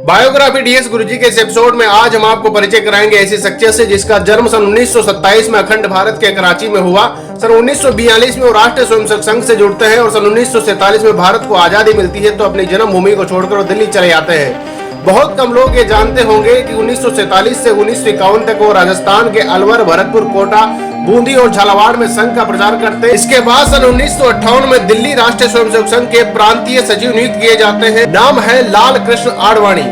Biography DS गुरुजी के इस episode में आज हम आपको परिचय कराएंगे ऐसी शख्सियत से जिसका जन्म सन 1927 में अखंड भारत के कराची में हुआ। सन 1942 में वो राष्ट्रीय स्वयंसेवक संघ से जुड़ते हैं और सन 1947 में भारत को आजादी मिलती है तो अपनी जन्मभूमि को छोड़कर वो दिल्ली चले जाते हैं। बहुत कम लोग ये जानते होंगे कि 1947 से 1951 तक वो राजस्थान के अलवर, भरतपुर, कोटा, बूंदी और झालावाड़ में संघ का प्रचार करते हैं। इसके बाद सन 1958 में दिल्ली राष्ट्रीय स्वयंसेवक संघ के प्रांतीय सचिव नियुक्त किए जाते हैं। नाम है लाल कृष्ण आडवाणी।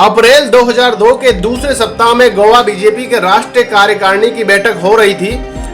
अप्रैल 2002 के दूसरे सप्ताह में गोवा बीजेपी के राष्ट्रीय कार्यकारिणी की बैठक हो रही थी।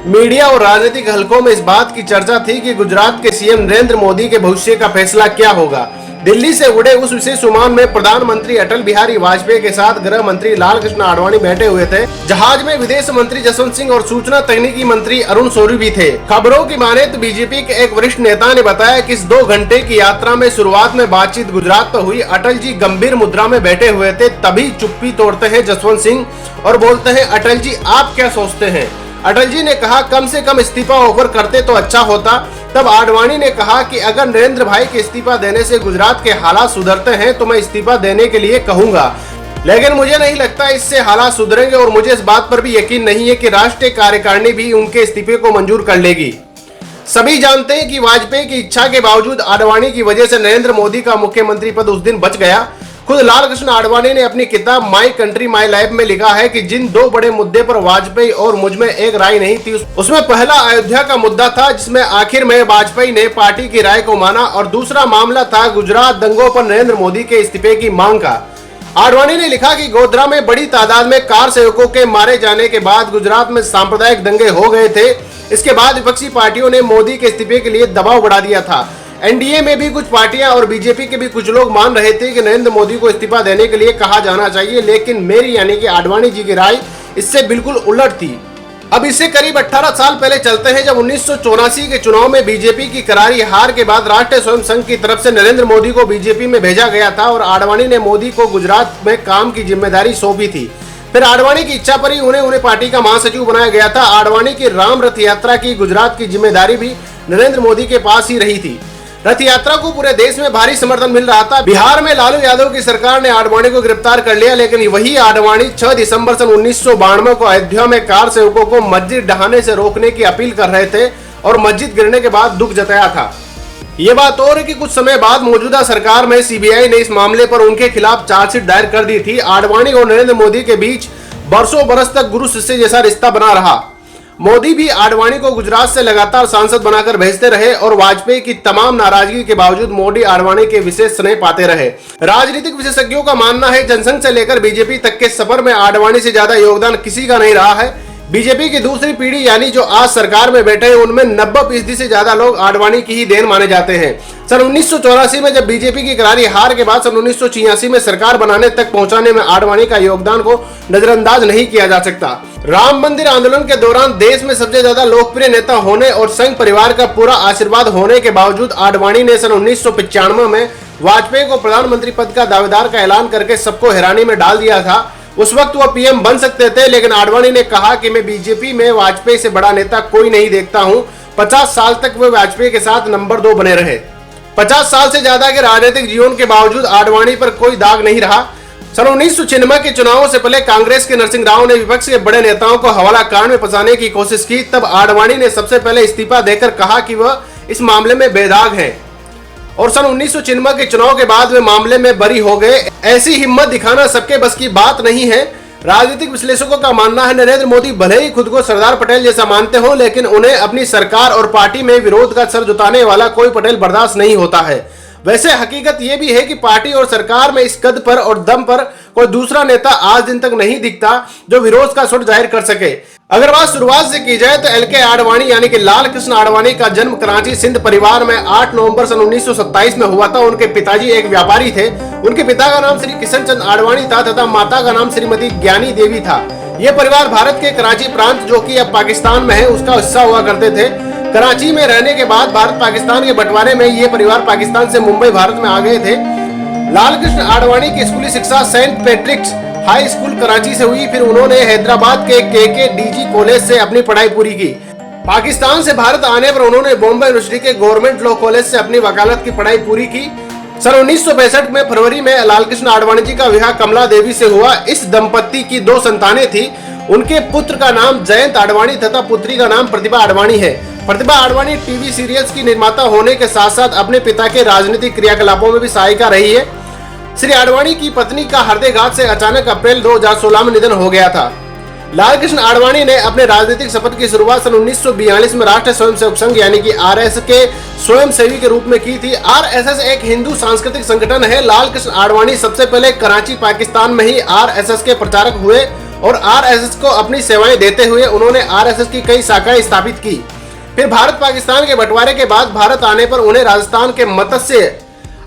मीडिया और राजनीतिक हलकों में इस बात की चर्चा थी कि गुजरात के सीएम नरेंद्र मोदी के भविष्य का फैसला क्या होगा। दिल्ली से उड़े उस विशेष विमान में प्रधानमंत्री अटल बिहारी वाजपेयी के साथ गृह मंत्री लाल कृष्ण आडवाणी बैठे हुए थे। जहाज में विदेश मंत्री जसवंत सिंह और सूचना तकनीकी मंत्री अरुण शौरी भी थे। खबरों की माने तो बीजेपी के एक वरिष्ठ नेता ने बताया कि इस 2 घंटे की यात्रा में शुरुआत में बातचीत गुजरात पर हुई। अटल जी गंभीर मुद्रा में बैठे हुए थे, तभी चुप्पी तोड़ते हैं जसवंत सिंह और बोलते हैं, अटल जी आप क्या सोचते हैं। अटल जी ने कहा कम से कम इस्तीफा ऑफर करते तो अच्छा होता। तब आडवाणी ने कहा कि अगर नरेंद्र भाई के इस्तीफा देने से गुजरात के हालात सुधरते हैं तो मैं इस्तीफा देने के लिए कहूंगा, लेकिन मुझे नहीं लगता इससे हालात सुधरेंगे और मुझे इस बात पर भी यकीन नहीं है कि राष्ट्रीय कार्यकारिणी भी उनके इस्तीफे को मंजूर कर लेगी। सभी जानते हैं कि वाजपेयी की इच्छा के बावजूद आडवाणी की वजह से नरेंद्र मोदी का मुख्यमंत्री पद उस दिन बच गया। खुद लाल कृष्ण आडवाणी ने अपनी किताब माई कंट्री माई लाइफ में लिखा है कि जिन 2 बड़े मुद्दे पर वाजपेयी और मुझ में एक राय नहीं थी, उसमें पहला अयोध्या का मुद्दा था जिसमें आखिर में वाजपेयी ने पार्टी की राय को माना और दूसरा मामला था गुजरात दंगों पर नरेंद्र मोदी के इस्तीफे की मांग का। आडवाणी ने लिखा कि गोधरा में बड़ी तादाद में कार सेवकों के मारे जाने के बाद गुजरात में सांप्रदायिक दंगे हो गए थे। इसके बाद विपक्षी पार्टियों ने मोदी के इस्तीफे के लिए दबाव बढ़ा दिया था। एनडीए में भी कुछ पार्टियां और बीजेपी के भी कुछ लोग मान रहे थे कि नरेंद्र मोदी को इस्तीफा देने के लिए कहा जाना चाहिए, लेकिन मेरी यानी कि आडवाणी जी की राय इससे बिल्कुल उलट थी। अब इससे करीब 18 साल पहले चलते हैं जब 1984 के चुनाव में बीजेपी की करारी हार के बाद राष्ट्रीय स्वयं संघ की तरफ से नरेंद्र मोदी को बीजेपी में भेजा गया था और आडवाणी ने मोदी को गुजरात में काम की जिम्मेदारी सौंपी थी। फिर आडवाणी की इच्छा पर ही उन्हें पार्टी का महासचिव बनाया गया था। आडवाणी की राम रथ यात्रा की गुजरात की जिम्मेदारी भी नरेंद्र मोदी के पास ही रही थी। रथ यात्रा को पूरे देश में भारी समर्थन मिल रहा था। बिहार में लालू यादव की सरकार ने आडवाणी को गिरफ्तार कर लिया, लेकिन वही आडवाणी 6 दिसंबर सन 1992 को अयोध्या में कार सेवकों को मस्जिद ढहाने से रोकने की अपील कर रहे थे और मस्जिद गिरने के बाद दुख जताया था। ये बात और है कि कुछ समय बाद मौजूदा सरकार में सीबीआई ने इस मामले पर उनके खिलाफ चार्जशीट दायर कर दी थी। आडवाणी और नरेंद्र मोदी के बीच बरसों बरस तक गुरु शिष्य जैसा रिश्ता बना रहा। मोदी भी आडवाणी को गुजरात से लगातार सांसद बनाकर भेजते रहे और वाजपेयी की तमाम नाराजगी के बावजूद मोदी आडवाणी के विशेष स्नेह पाते रहे। राजनीतिक विशेषज्ञों का मानना है जनसंघ से लेकर बीजेपी तक के सफर में आडवाणी से ज्यादा योगदान किसी का नहीं रहा है। बीजेपी की दूसरी पीढ़ी यानी जो आज सरकार में बैठे हैं उनमें 90% से ज्यादा लोग आडवाणी की ही देन माने जाते हैं। सन 1984 में जब बीजेपी की करारी हार के बाद सन 1986 में सरकार बनाने तक पहुंचाने में आडवाणी का योगदान को नजरअंदाज नहीं किया जा सकता। राम मंदिर आंदोलन के दौरान देश में सबसे ज्यादा लोकप्रिय नेता होने और संघ परिवार का पूरा आशीर्वाद होने के बावजूद आडवाणी ने सन 1995 में वाजपेयी को प्रधानमंत्री पद का दावेदार का ऐलान करके सबको हैरानी में डाल दिया था। उस वक्त वह पीएम बन सकते थे, लेकिन आडवाणी ने कहा कि मैं बीजेपी में वाजपेयी से बड़ा नेता कोई नहीं देखता हूं। 50 साल तक वे वाजपेयी के साथ नंबर 2 बने रहे। 50 साल से ज्यादा के राजनीतिक जीवन के बावजूद आडवाणी पर कोई दाग नहीं रहा। सन 1996 के चुनावों से पहले कांग्रेस के नरसिंह राव ने विपक्ष के बड़े नेताओं को हवाला कांड में फंसाने की कोशिश की। तब आडवाणी ने सबसे पहले इस्तीफा देकर कहा कि वह इस मामले में बेदाग हैं और सन 1996 के चुनाव के बाद वे मामले में बरी हो गए। ऐसी हिम्मत दिखाना सबके बस की बात नहीं है। राजनीतिक विश्लेषकों का मानना है नरेंद्र मोदी भले ही खुद को सरदार पटेल जैसा मानते हो, लेकिन उन्हें अपनी सरकार और पार्टी में विरोध का सर जुटाने वाला कोई पटेल बर्दाश्त नहीं होता है। वैसे हकीकत यह भी है कि पार्टी और सरकार में इस कद पर और दम पर कोई दूसरा नेता आज दिन तक नहीं दिखता जो विरोध का सुर जाहिर कर सके। अगर बात शुरुआत से की जाए तो एलके आडवाणी यानी कि लाल कृष्ण आडवाणी का जन्म कराची सिंध परिवार में 8 नवंबर सन 1927 में हुआ था। उनके पिताजी एक व्यापारी थे। उनके पिता का नाम श्री किशन चंद आडवाणी था तथा माता का नाम श्रीमती ज्ञानी देवी था। यह परिवार भारत के कराची प्रांत जो कि अब पाकिस्तान में है उसका हिस्सा हुआ करते थे। कराची में रहने के बाद भारत पाकिस्तान के बंटवारे में ये परिवार पाकिस्तान से मुंबई भारत में आ गए थे। लाल कृष्ण आडवाणी की स्कूली शिक्षा Saint Patrick's High School Karachi से हुई। फिर उन्होंने हैदराबाद के केके कॉलेज से अपनी पढ़ाई पूरी की। पाकिस्तान से भारत आने पर उन्होंने बॉम्बे यूनिवर्सिटी के गवर्नमेंट लॉ कॉलेज से अपनी वकालत की पढ़ाई पूरी की। सन 1965 में फरवरी में लालकृष्ण आडवाणी जी का विवाह कमला देवी से हुआ। इस दंपत्ति की 2 संतानें थी। उनके पुत्र का नाम जयंत आडवाणी तथा पुत्री का नाम प्रतिभा आडवाणी है। प्रतिभा आडवाणी टीवी सीरियल्स की निर्माता होने के साथ साथ अपने पिता के राजनीतिक क्रियाकलापों में भी सहायिका रही है। श्री आडवाणी की पत्नी का हृदयघात से अचानक अप्रैल 2016 में निधन हो गया था। लालकृष्ण आडवाणी ने अपने राजनीतिक सफर की शुरुआत सन 1942 में राष्ट्रीय स्वयंसेवक संघ यानी कि आरएसएस के स्वयंसेवी के रूप में की थी। आरएसएस एक हिंदू सांस्कृतिक संगठन है। लालकृष्ण आडवाणी सबसे पहले कराची, पाकिस्तान में ही आरएसएस के प्रचारक हुए और आरएसएस को अपनी सेवाएं देते हुए उन्होंने आरएसएस की कई शाखाएं स्थापित की। फिर भारत पाकिस्तान के बंटवारे के बाद भारत आने पर उन्हें राजस्थान के मत्स्य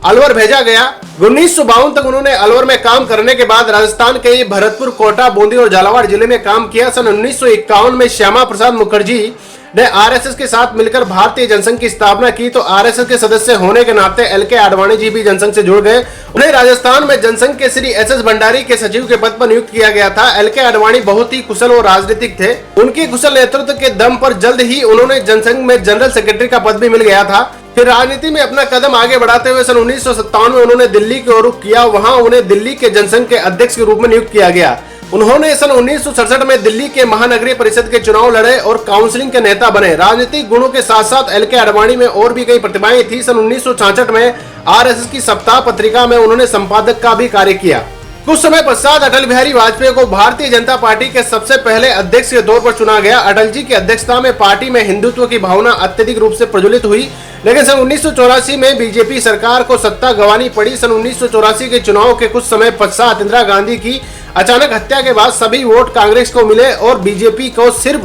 अलवर भेजा गया। 1952 तक उन्होंने अलवर में काम करने के बाद राजस्थान के भरतपुर, कोटा, बूंदी और झालावाड़ जिले में काम किया। सन 1951 में श्यामा प्रसाद मुखर्जी ने आरएसएस के साथ मिलकर भारतीय जनसंघ की स्थापना की तो आरएसएस के सदस्य होने के नाते एलके आडवाणी जी भी जनसंघ से जुड़ गए। उन्हें राजस्थान में जनसंघ के श्री एसएस भंडारी के सचिव के पद पर नियुक्त किया गया था। एलके आडवाणी बहुत ही कुशल और राजनीतिक थे। उनके कुशल नेतृत्व के दम पर जल्द ही उन्होंने जनसंघ में जनरल सेक्रेटरी का पद भी मिल गया था। फिर राजनीति में अपना कदम आगे बढ़ाते हुए सन 1957 में उन्होंने दिल्ली की ओर रुख किया। वहां उन्हें दिल्ली के जनसंघ के अध्यक्ष के रूप में नियुक्त किया गया। उन्होंने सन 1967 में दिल्ली के महानगरीय परिषद के चुनाव लड़े और काउंसिलिंग के नेता बने। राजनीतिक गुणों के साथ साथ एलके आडवाणी में और भी कई प्रतिभाएं थी। सन 1966 में आरएसएस की सप्ताह पत्रिका में उन्होंने संपादक का भी कार्य किया। कुछ समय पश्चात अटल बिहारी वाजपेयी को भारतीय जनता पार्टी के सबसे पहले अध्यक्ष के तौर पर चुना गया। अटल जी की अध्यक्षता में पार्टी में हिंदुत्व की भावना अत्यधिक रूप से प्रज्वलित हुई, लेकिन सन 1984 में बीजेपी सरकार को सत्ता गंवानी पड़ी। सन 1984 के चुनाव के कुछ समय पश्चात इंदिरा गांधी की अचानक हत्या के बाद सभी वोट कांग्रेस को मिले और बीजेपी को सिर्फ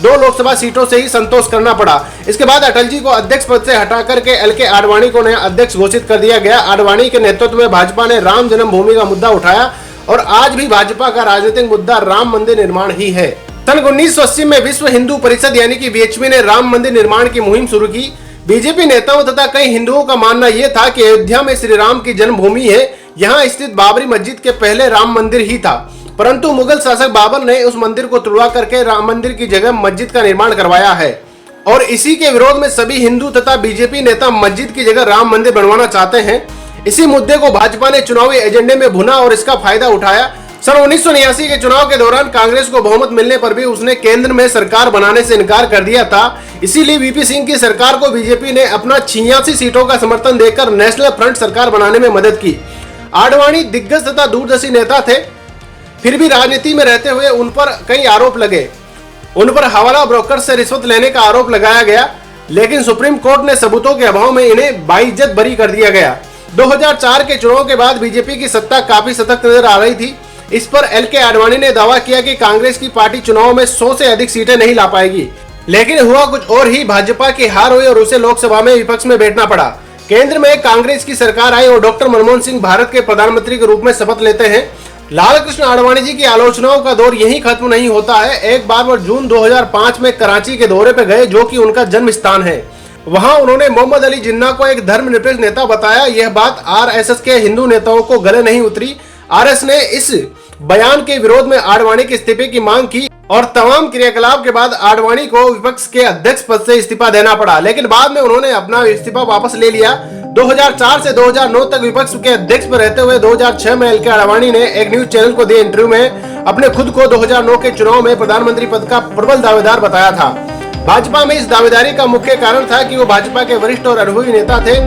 2 लोकसभा सीटों से ही संतोष करना पड़ा। इसके बाद अटल जी को अध्यक्ष पद से हटा करके एलके आडवाणी को नया अध्यक्ष घोषित कर दिया गया। आडवाणी के नेतृत्व में भाजपा ने राम जन्मभूमि का मुद्दा उठाया और आज भी भाजपा का राजनीतिक मुद्दा राम मंदिर निर्माण ही है। सन 1980 में विश्व हिंदू परिषद यानी कि वीएचपी ने राम मंदिर निर्माण की मुहिम शुरू की। बीजेपी नेताओं तथा कई हिंदुओं का मानना यह था कि अयोध्या में श्री राम की जन्मभूमि है। यहाँ स्थित बाबरी मस्जिद के पहले राम मंदिर ही था, परंतु मुगल शासक बाबर ने उस मंदिर को तुड़वा करके राम मंदिर की जगह मस्जिद का निर्माण करवाया है और इसी के विरोध में सभी हिंदू तथा बीजेपी नेता मस्जिद की जगह राम मंदिर बनवाना चाहते हैं। इसी मुद्दे को भाजपा ने चुनावी एजेंडे में भुना और इसका फायदा उठाया। सन 1989 के चुनाव के दौरान कांग्रेस को बहुमत मिलने पर भी उसने केंद्र में सरकार बनाने से इनकार कर दिया था। इसीलिए वीपी सिंह की सरकार को बीजेपी ने अपना 86 सीटों का समर्थन देकर नेशनल फ्रंट सरकार बनाने में मदद की। आडवाणी दिग्गज तथा दूरदर्शी नेता थे, फिर भी राजनीति में रहते हुए उन पर कई आरोप लगे। उन पर हवाला ब्रोकर से रिश्वत लेने का आरोप लगाया गया, लेकिन सुप्रीम कोर्ट ने सबूतों के अभाव में इन्हें बाइज्जत बरी कर दिया गया। 2004 के चुनाव के बाद बीजेपी की सत्ता काफी सतर्क नजर आ रही थी। इस पर एलके आडवाणी ने दावा किया कि कांग्रेस की पार्टी चुनाव में 100 से अधिक सीटें नहीं ला पाएगी, लेकिन हुआ कुछ और ही। भाजपा की हार हुई और उसे लोकसभा में विपक्ष में बैठना पड़ा। केंद्र में कांग्रेस की सरकार आई और डॉक्टर मनमोहन सिंह भारत के प्रधानमंत्री के रूप में शपथ लेते हैं। लालकृष्ण आडवाणी जी की आलोचनाओं का दौर यहीं खत्म नहीं होता है। एक बार वो जून 2005 में कराची के दौरे पर गए, जो कि उनका जन्म स्थान है। वहां उन्होंने मोहम्मद अली जिन्ना को एक धर्मनिरपेक्ष नेता बताया। यह बात आरएसएस के हिंदू नेताओं को गले नहीं उतरी। आरएस ने इस बयान के विरोध में आडवाणी के इस्तीफे की मांग की और तमाम क्रियाकलाप के बाद आडवाणी को विपक्ष के अध्यक्ष पद से इस्तीफा देना पड़ा, लेकिन बाद में उन्होंने अपना इस्तीफा वापस ले लिया। 2004 से 2009 तक विपक्ष के अध्यक्ष पर रहते हुए 2006 में एलके आडवाणी ने एक न्यूज चैनल को दिए इंटरव्यू में अपने खुद को 2009 के चुनाव में प्रधानमंत्री पद का प्रबल दावेदार बताया था। भाजपा में इस दावेदारी का मुख्य कारण था कि वो भाजपा के वरिष्ठ और अनुभवी नेता थे।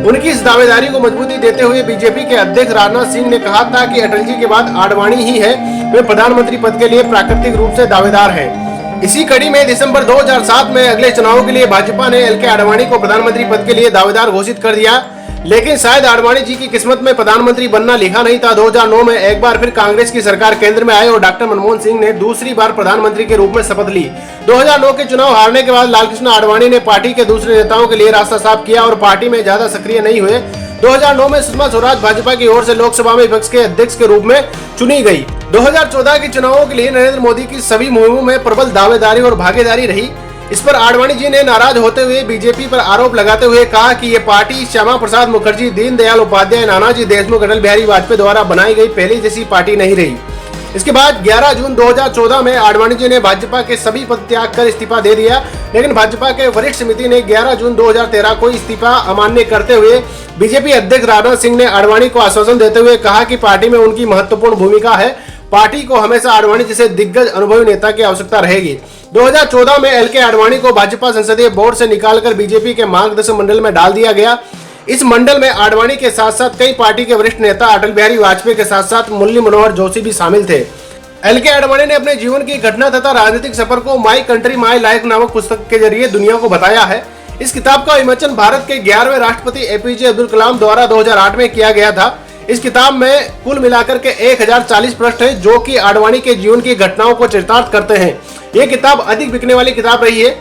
उनकी इस दावेदारी को मजबूती देते हुए बीजेपी के अध्यक्ष राजनाथ सिंह ने कहा था कि अटल जी के बाद आडवाणी ही है वे प्रधानमंत्री पद के लिए प्राकृतिक रूप से दावेदार हैं। इसी कड़ी में दिसंबर 2007 में अगले चुनाव के लिए भाजपा ने एलके आडवाणी को प्रधानमंत्री पद के लिए दावेदार घोषित कर दिया, लेकिन शायद आडवाणी जी की किस्मत में प्रधानमंत्री बनना लिखा नहीं था। 2009 में एक बार फिर कांग्रेस की सरकार केंद्र में आई और डॉक्टर मनमोहन सिंह ने दूसरी बार प्रधानमंत्री के रूप में शपथ ली। 2009 के चुनाव हारने के बाद लालकृष्ण आडवाणी ने पार्टी के दूसरे नेताओं के लिए रास्ता साफ किया और पार्टी में ज्यादा सक्रिय नहीं हुए। 2009 में सुषमा स्वराज भाजपा की ओर से लोकसभा में विपक्ष के अध्यक्ष के रूप में चुनी गई। 2014 के चुनावों के लिए नरेंद्र मोदी की सभी मुहिमों में प्रबल दावेदारी और भागीदारी रही। इस पर आडवाणी जी ने नाराज होते हुए बीजेपी पर आरोप लगाते हुए कहा कि ये पार्टी श्यामा प्रसाद मुखर्जी, दीनदयाल उपाध्याय, नानाजी देशमुख, अटल बिहारी वाजपेयी द्वारा बनाई गई पहली जैसी पार्टी नहीं रही। इसके बाद 11 जून 2014 में आडवाणी जी ने भाजपा के सभी पद त्याग कर इस्तीफा दे दिया, लेकिन भाजपा के वरिष्ठ समिति ने 11 जून 2013 को इस्तीफा अमान्य करते हुए बीजेपी अध्यक्ष राजनाथ सिंह ने आडवाणी को आश्वासन देते हुए कहा कि पार्टी में उनकी महत्वपूर्ण भूमिका है। पार्टी को हमेशा आडवाणी जैसे दिग्गज अनुभवी नेता की आवश्यकता रहेगी। 2014 में एल के आडवाणी को भाजपा संसदीय बोर्ड से निकालकर बीजेपी के मार्गदर्शक मंडल में डाल दिया गया। इस मंडल में आडवाणी के साथ साथ कई पार्टी के वरिष्ठ नेता अटल बिहारी वाजपेयी के साथ साथ मुरली मनोहर जोशी भी शामिल थे। एल के आडवाणी ने अपने जीवन की घटना तथा राजनीतिक सफर को माई कंट्री माई लाइफ नामक पुस्तक के जरिए दुनिया को बताया है। इस किताब का विमोचन भारत के 11वें राष्ट्रपति एपीजे अब्दुल कलाम द्वारा 2008 में किया गया था। इस किताब में कुल मिलाकर के 1040 पृष्ठ हैं, जो कि आडवाणी के जीवन की घटनाओं को चरितार्थ करते हैं। ये किताब अधिक बिकने वाली किताब रही है।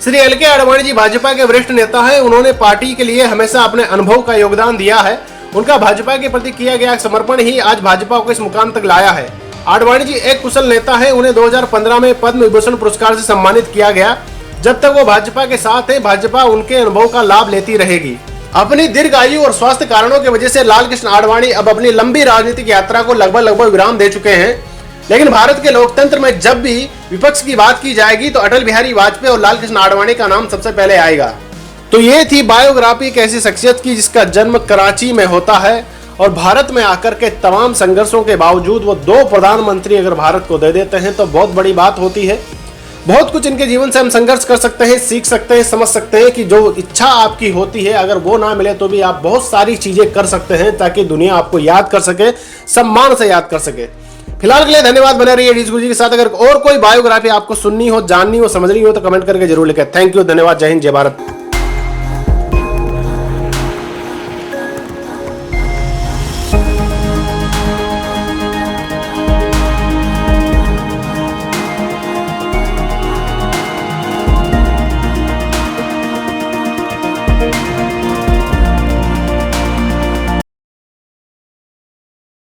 श्री एल के आडवाणी जी भाजपा के वरिष्ठ नेता हैं। उन्होंने पार्टी के लिए हमेशा अपने अनुभव का योगदान दिया है। उनका भाजपा के प्रति किया गया समर्पण ही आज भाजपा को इस मुकाम तक लाया है। आडवाणी जी एक कुशल नेता है। उन्हें 2015 में पद्म विभूषण पुरस्कार से सम्मानित किया गया। जब तक वो भाजपा के साथ है, भाजपा उनके अनुभव का लाभ लेती रहेगी। अपनी दीर्घ आयु और स्वास्थ्य कारणों की वजह से लालकृष्ण आडवाणी अब अपनी लंबी राजनीतिक यात्रा को लगभग विराम दे चुके हैं। लेकिन भारत के लोकतंत्र में जब भी विपक्ष की बात की जाएगी तो अटल बिहारी वाजपेयी और लालकृष्ण आडवाणी का नाम सबसे पहले आएगा। तो ये थी बायोग्राफी एक ऐसी शख्सियत की जिसका जन्म कराची में होता है और भारत में आकर के तमाम संघर्षों के बावजूद वो 2 प्रधानमंत्री अगर भारत को दे देते हैं तो बहुत बड़ी बात होती है। बहुत कुछ इनके जीवन से हम संघर्ष कर सकते हैं, सीख सकते हैं, समझ सकते हैं कि जो इच्छा आपकी होती है अगर वो ना मिले तो भी आप बहुत सारी चीजें कर सकते हैं ताकि दुनिया आपको याद कर सके, सम्मान से याद कर सके। फिलहाल के लिए धन्यवाद। बने रहिए डीएस गुरुजी के साथ। अगर और कोई बायोग्राफी आपको सुननी हो, जाननी हो, समझनी हो तो कमेंट करके जरूर लिखें। थैंक यू, धन्यवाद, जय हिंद, जय भारत।